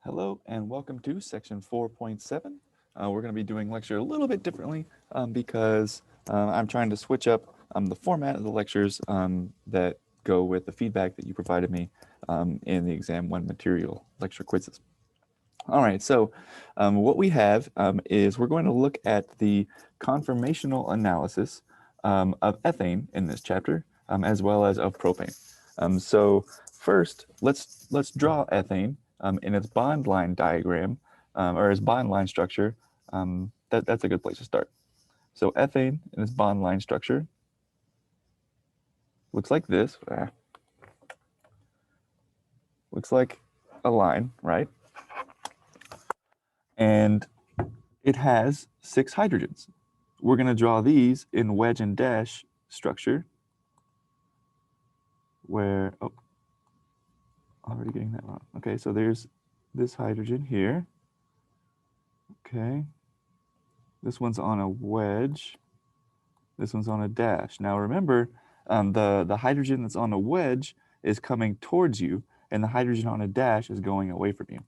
Hello and welcome to section 4.7. We're going to be doing lecture a little bit differently because I'm trying to switch up the format of the lectures that go with the feedback that you provided me in the exam one material lecture quizzes. All right, so what we have is we're going to look at the conformational analysis of ethane in this chapter, as well as of propane. So first, let's draw ethane in its bond line diagram or its bond line structure. That's a good place to start. So ethane in its bond line structure looks like this. Looks like a line, right? And it has 6 hydrogens. We're going to draw these in wedge and dash structure where, oh, already getting that wrong. Okay, so there's this hydrogen here. Okay, this one's on a wedge. This one's on a dash. Now remember, the hydrogen that's on a wedge is coming towards you, and the hydrogen on a dash is going away from you.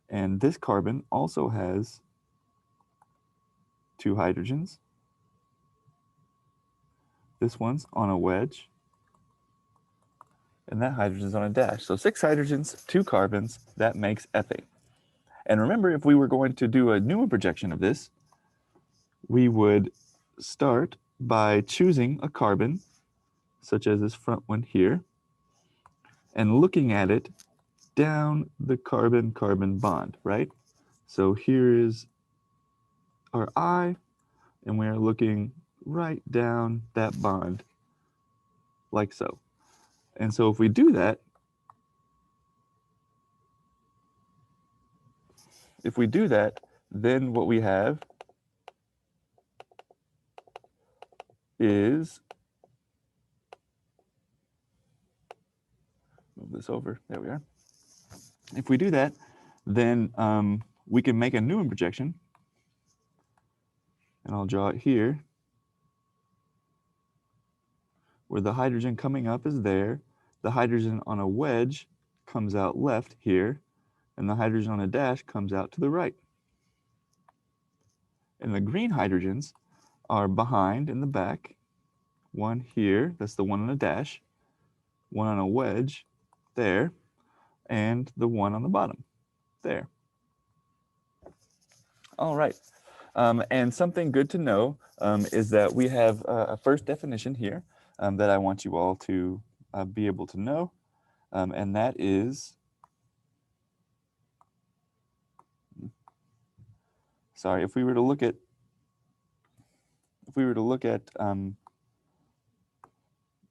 And this carbon also has 2 hydrogens. This one's on a wedge, and that hydrogen's on a dash. So 6 hydrogens, 2 carbons, that makes ethane. And remember, if we were going to do a Newman projection of this, we would start by choosing a carbon, such as this front one here, and looking at it down the carbon-carbon bond, right? So here is our I, and we are looking right down that bond, like so. And so if we do that, then what we have is, move this over, there we are. If we do that, then we can make a Newman projection, and I'll draw it here, where the hydrogen coming up is there, the hydrogen on a wedge comes out left here, and the hydrogen on a dash comes out to the right. And the green hydrogens are behind in the back, one here, that's the one on a dash, one on a wedge there, and the one on the bottom there. All right. And something good to know is that we have a first definition here that I want you all to be able to know, and that is, sorry, if we were to look at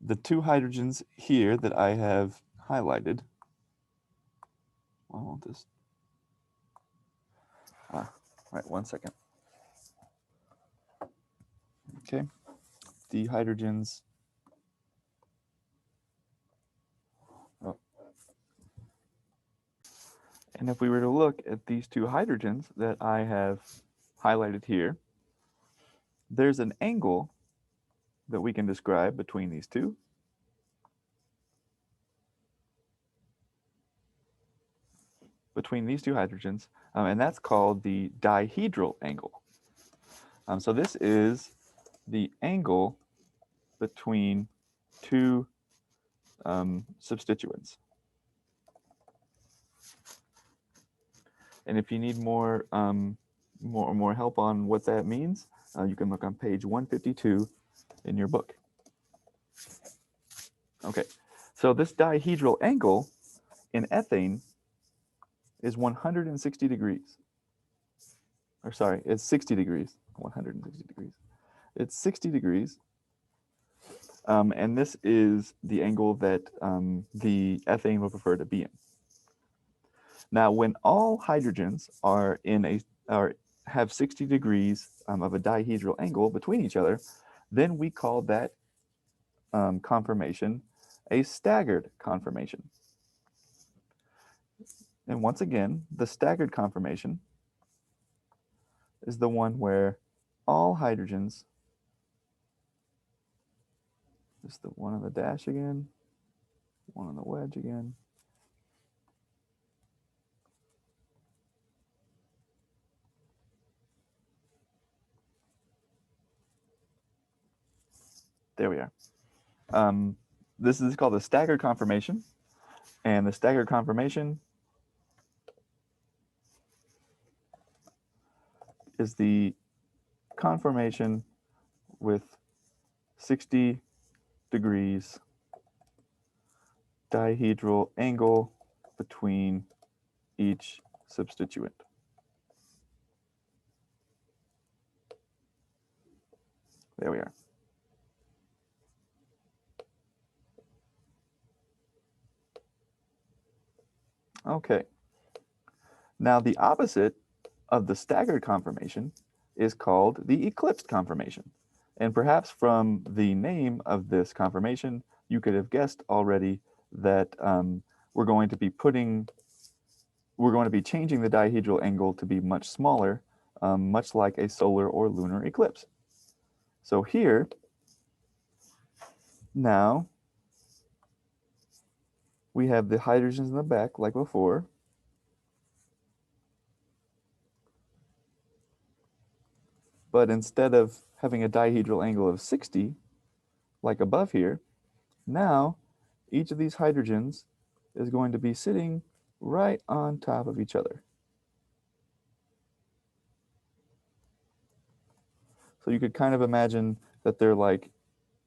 the 2 hydrogens here that I have highlighted, why won't this? All right, 1 second. Okay, the hydrogens. Oh. And if we were to look at these 2 hydrogens that I have highlighted here, there's an angle that we can describe between these two. Between these 2 hydrogens, and that's called the dihedral angle. So this is the angle between 2 substituents. And if you need more help on what that means, you can look on page 152 in your book. Okay, so this dihedral angle in ethane is 160 degrees. Or sorry, it's 60 degrees, 160 degrees. It's 60 degrees. And this is the angle that the ethane would prefer to be in. Now, when all hydrogens have 60 degrees of a dihedral angle between each other, then we call that conformation a staggered conformation. And once again, the staggered conformation is the one where all hydrogens, just the one on the dash again, one on the wedge again, There we are. This is called the staggered conformation, and the staggered conformation is the conformation with 60 degrees dihedral angle between each substituent. There we are. Okay. Now the opposite of the staggered conformation is called the eclipsed conformation. And perhaps from the name of this conformation, you could have guessed already that we're going to be changing the dihedral angle to be much smaller, much like a solar or lunar eclipse. So here, now, we have the hydrogens in the back like before. But instead of having a dihedral angle of 60, like above here, now each of these hydrogens is going to be sitting right on top of each other. So you could kind of imagine that they're like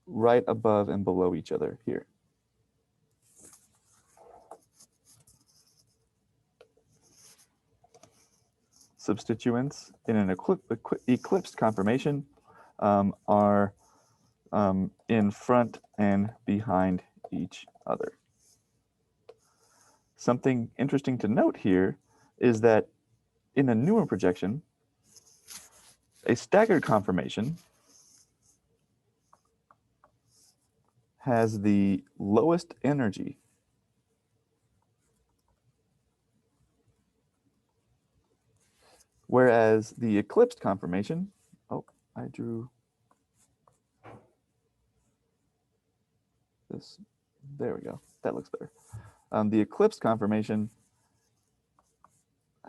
right above and below each other here. Substituents in an eclipsed conformation are in front and behind each other. Something interesting to note here is that in a Newman projection, a staggered conformation has the lowest energy, whereas the eclipsed conformation, oh, I drew this, there we go, that looks better. The eclipsed conformation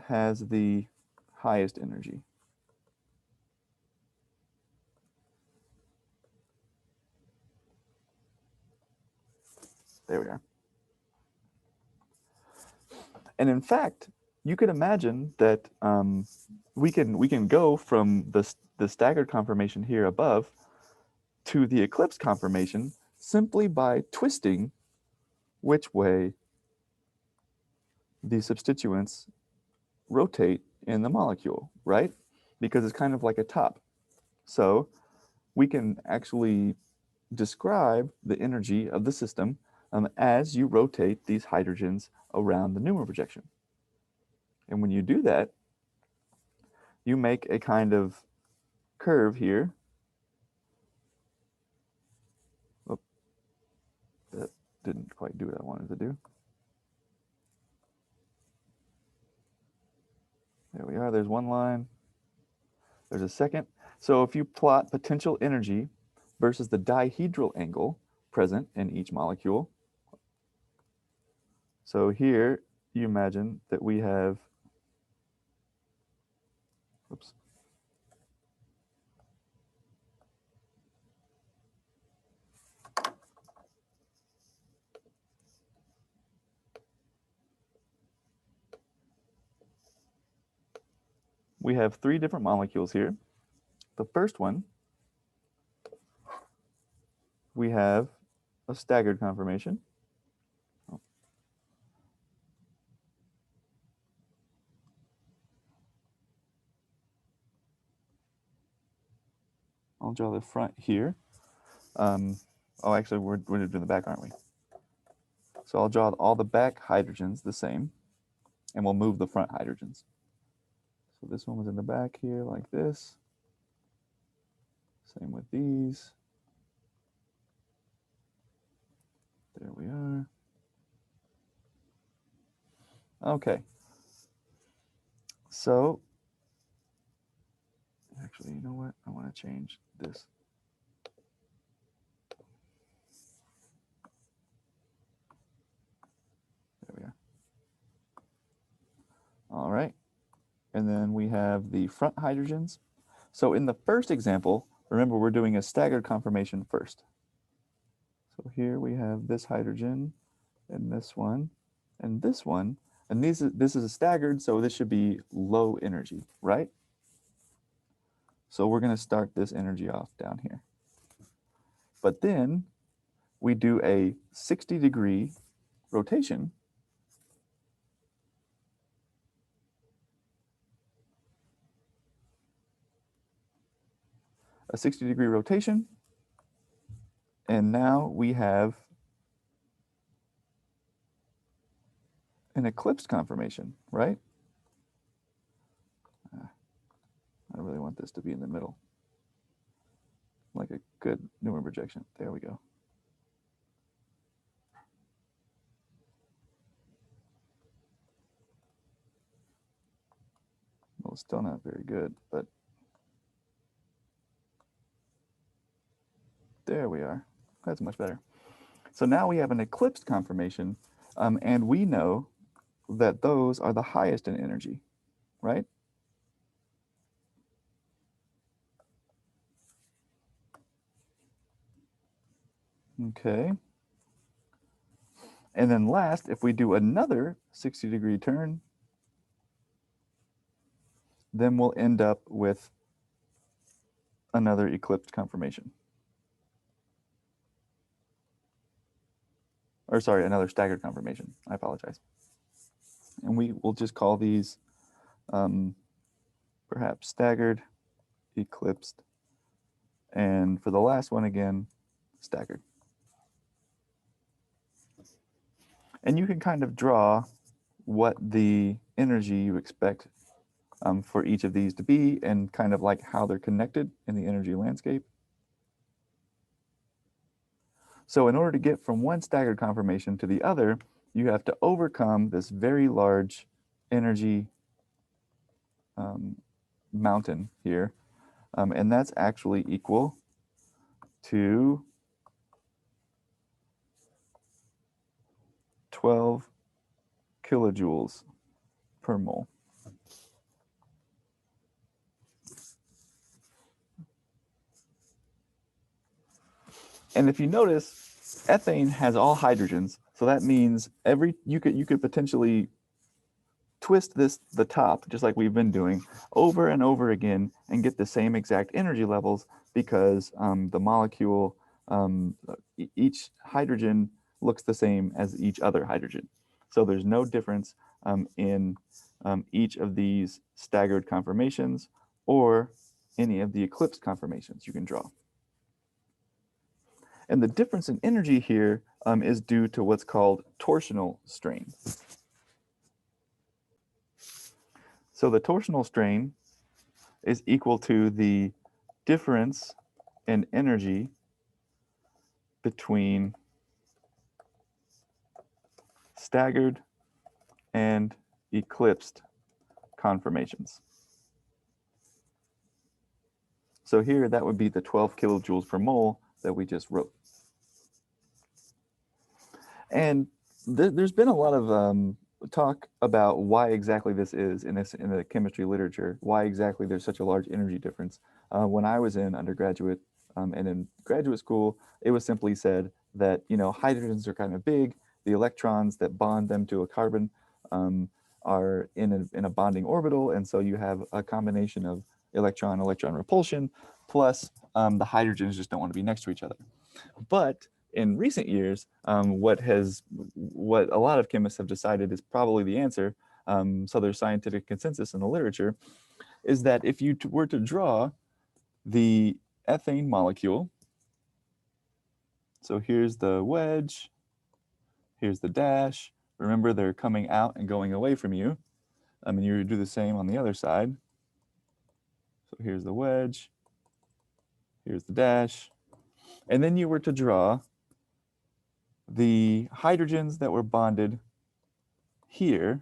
has the highest energy. There we are. And in fact, you could imagine that we can go from the staggered conformation here above to the eclipse conformation simply by twisting which way the substituents rotate in the molecule, right? Because it's kind of like a top. So we can actually describe the energy of the system as you rotate these hydrogens around the Newman projection. And when you do that, you make a kind of curve here. Oh, that didn't quite do what I wanted to do. There we are, there's one line. There's a second. So if you plot potential energy versus the dihedral angle present in each molecule, so here you imagine that we have, oops, we have three different molecules here. The first one, we have a staggered conformation. Oh. I'll draw the front here. Oh, actually, we're doing the back, aren't we? So I'll draw all the back hydrogens the same, and we'll move the front hydrogens. So this one was in the back here like this. Same with these. There we are. Okay. So, actually, you know what? I want to change this. There we are. All right. And then we have the front hydrogens. So in the first example, remember we're doing a staggered conformation first. So here we have this hydrogen and this one and this one. And this is a staggered, so this should be low energy, right? So we're going to start this energy off down here. But then we do a 60-degree rotation. A 60-degree rotation. And now we have an eclipsed conformation, right? I really want this to be in the middle, like a good Newman projection. There we go. Well, still not very good, but there we are. That's much better. So now we have an eclipsed conformation, and we know that those are the highest in energy, right? Okay. And then last, if we do another 60-degree turn, then we'll end up with another eclipsed conformation. Or sorry, another staggered conformation. I apologize. And we will just call these perhaps staggered, eclipsed, and for the last one again, staggered. And you can kind of draw what the energy you expect for each of these to be and kind of like how they're connected in the energy landscape. So in order to get from one staggered conformation to the other, you have to overcome this very large energy mountain here. And that's actually equal to 12 kilojoules per mole. And if you notice, ethane has all hydrogens, so that means you could potentially twist the top, just like we've been doing, over and over again and get the same exact energy levels because the molecule, each hydrogen looks the same as each other hydrogen. So there's no difference in each of these staggered conformations or any of the eclipsed conformations you can draw. And the difference in energy here is due to what's called torsional strain. So the torsional strain is equal to the difference in energy between staggered and eclipsed conformations. So here that would be the 12 kilojoules per mole that we just wrote. And there's been a lot of talk about why exactly this is in the chemistry literature, why exactly there's such a large energy difference. When I was in undergraduate and in graduate school, it was simply said that, you know, hydrogens are kind of big. The electrons that bond them to a carbon are in a bonding orbital. And so you have a combination of electron-electron repulsion, plus the hydrogens just don't want to be next to each other. But in recent years, what a lot of chemists have decided is probably the answer, so there's scientific consensus in the literature, is that if you were to draw the ethane molecule, so here's the wedge, here's the dash, remember they're coming out and going away from you, and you do the same on the other side. So here's the wedge, here's the dash, and then you were to draw the hydrogens that were bonded here,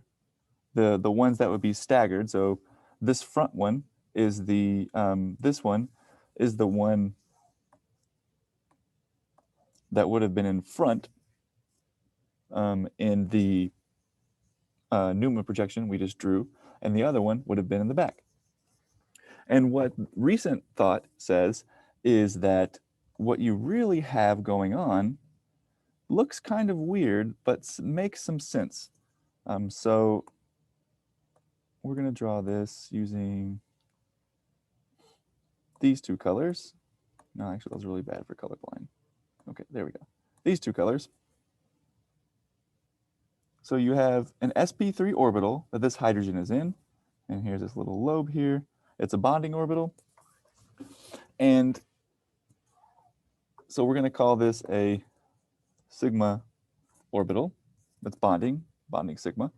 the ones that would be staggered. So this front one is the this one is the one that would have been in front in the Newman projection we just drew, and the other one would have been in the back. And what recent thought says is that what you really have going on looks kind of weird, but makes some sense. So we're going to draw this using these two colors. No, actually, that was really bad for colorblind. Okay, there we go. These two colors. So you have an sp3 orbital that this hydrogen is in, and here's this little lobe here. It's a bonding orbital. And so we're going to call this a sigma orbital that's bonding sigma.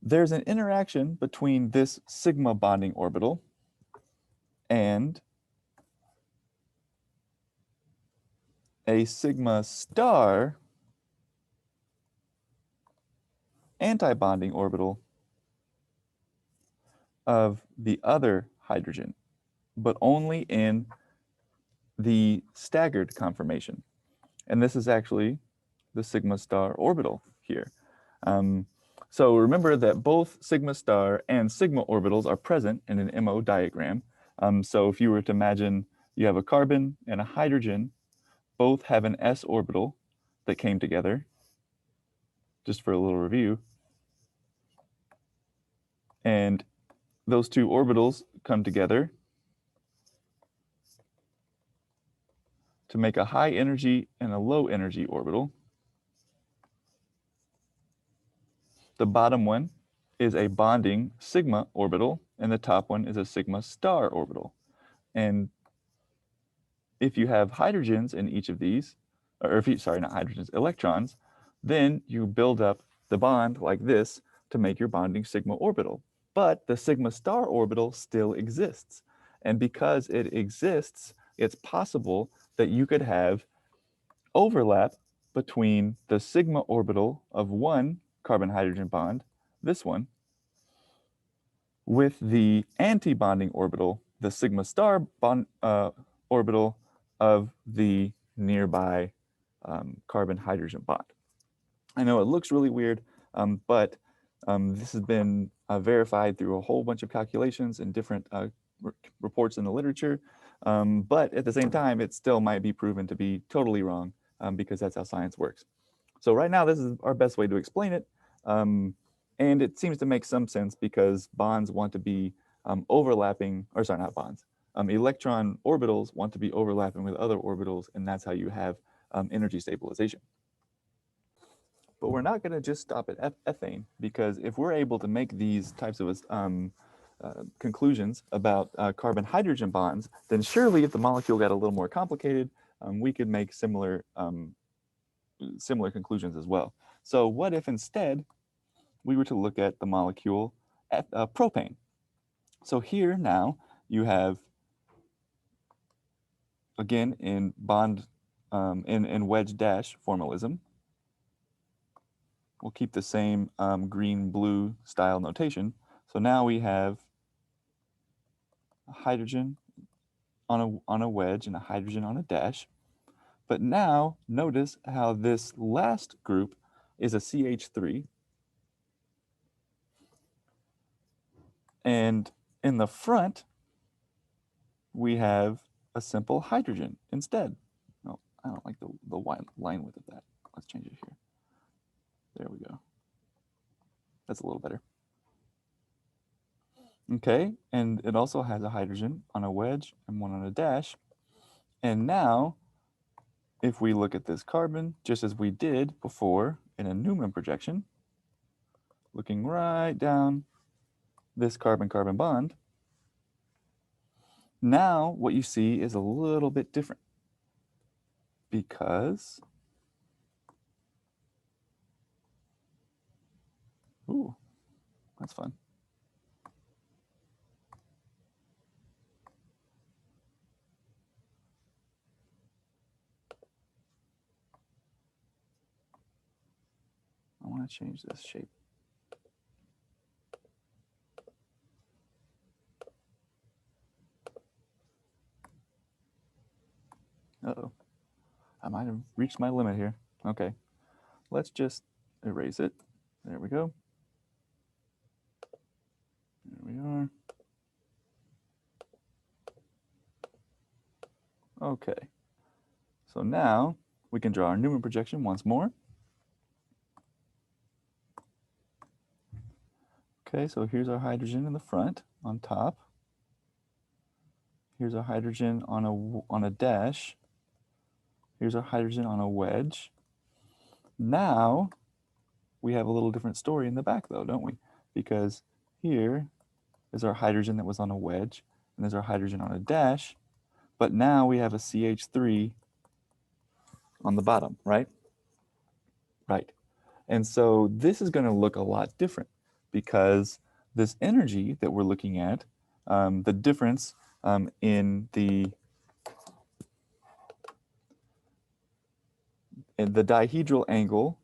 There's an interaction between this sigma bonding orbital and a sigma star anti-bonding orbital of the other hydrogen, but only in the staggered conformation. And this is actually the sigma star orbital here. So remember that both sigma star and sigma orbitals are present in an MO diagram. So if you were to imagine you have a carbon and a hydrogen, both have an s orbital that came together, just for a little review. And those two orbitals come together to make a high energy and a low energy orbital. The bottom one is a bonding sigma orbital, and the top one is a sigma star orbital. And if you have hydrogens in each of these, or if you, sorry, not hydrogens, electrons, then you build up the bond like this to make your bonding sigma orbital. But the sigma star orbital still exists. And because it exists, it's possible that you could have overlap between the sigma orbital of one carbon-hydrogen bond, this one, with the anti-bonding orbital, the sigma star bond orbital of the nearby carbon-hydrogen bond. I know it looks really weird, but this has been verified through a whole bunch of calculations and different reports in the literature. But at the same time, it still might be proven to be totally wrong because that's how science works. So right now, this is our best way to explain it. And it seems to make some sense because bonds want to be overlapping, or sorry, not bonds. Electron orbitals want to be overlapping with other orbitals, and that's how you have energy stabilization. But we're not going to just stop at ethane, because if we're able to make these types of conclusions about carbon-hydrogen bonds, then surely if the molecule got a little more complicated, we could make similar conclusions as well. So what if instead we were to look at the molecule propane? So here now you have, again, in bond, in wedge dash formalism, we'll keep the same green-blue style notation. So now we have a hydrogen on a wedge and a hydrogen on a dash. But now notice how this last group is a CH3. And in the front, we have a simple hydrogen instead. No, I don't like the line width of that. Let's change it here. There we go. That's a little better. Okay, and it also has a hydrogen on a wedge and one on a dash. And now, if we look at this carbon, just as we did before in a Newman projection, looking right down this carbon-carbon bond, now what you see is a little bit different because, ooh, that's fun. I want to change this shape. Uh-oh, I might have reached my limit here. Okay, let's just erase it. There we go. There we are. Okay, so now we can draw our Newman projection once more. Okay, so here's our hydrogen in the front on top. Here's our hydrogen on a dash. Here's our hydrogen on a wedge. Now we have a little different story in the back though, don't we? Because here is our hydrogen that was on a wedge, and there's our hydrogen on a dash, but now we have a CH3 on the bottom, right? Right. And so this is going to look a lot different because this energy that we're looking at, the difference in the dihedral angle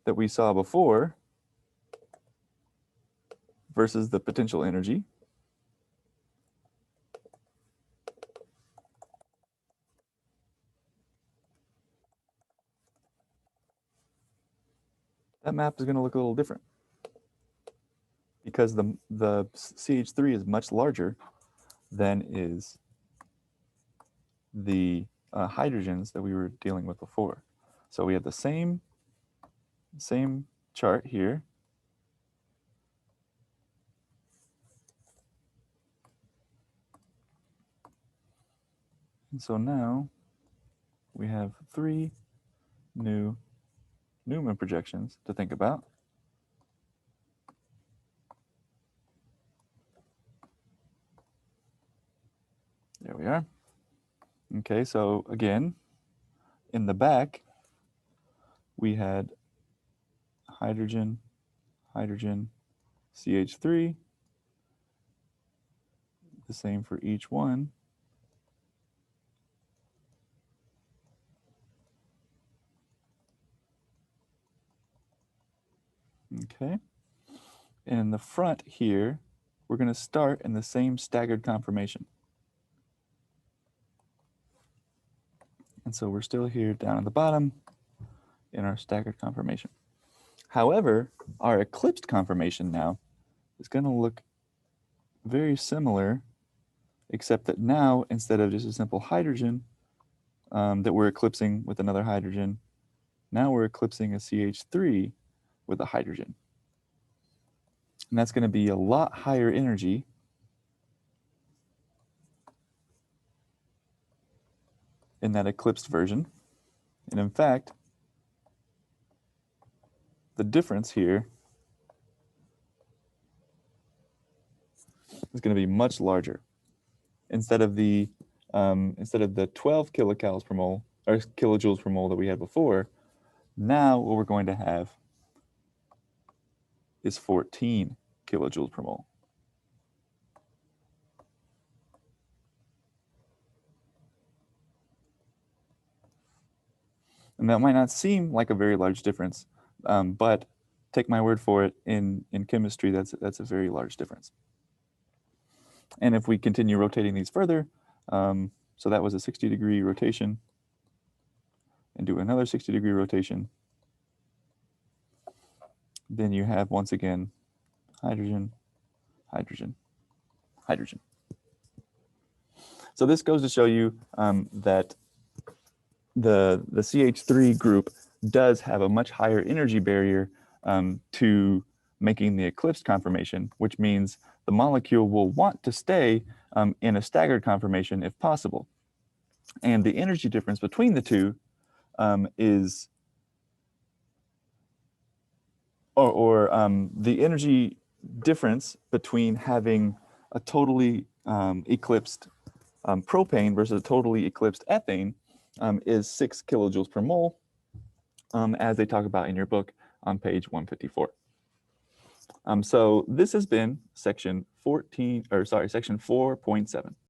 that we saw before versus the potential energy. That map is going to look a little different because the CH3 is much larger than is the hydrogens that we were dealing with before. So we have the same chart here. And so now we have 3 new Newman projections to think about. There we are. Okay, so again, in the back, we had hydrogen, hydrogen, CH3, the same for each one. Okay, and in the front here, we're going to start in the same staggered conformation. And so we're still here down at the bottom in our staggered conformation. However, our eclipsed conformation now is going to look very similar, except that now, instead of just a simple hydrogen that we're eclipsing with another hydrogen, now we're eclipsing a CH3 with a hydrogen. And that's going to be a lot higher energy in that eclipsed version. And in fact, the difference here is going to be much larger. Instead of the 12 kilocalories per mole or kilojoules per mole that we had before, now what we're going to have is 14 kilojoules per mole. And that might not seem like a very large difference, but take my word for it, in chemistry, that's a very large difference. And if we continue rotating these further, so that was a 60-degree rotation, and do another 60-degree rotation, then you have, once again, hydrogen, hydrogen, hydrogen. So this goes to show you that the CH3 group does have a much higher energy barrier to making the eclipsed conformation, which means the molecule will want to stay in a staggered conformation if possible. And the energy difference between the two is, the energy difference between having a totally eclipsed propane versus a totally eclipsed ethane is 6 kilojoules per mole, as they talk about in your book on page 154. So this has been section 4.7.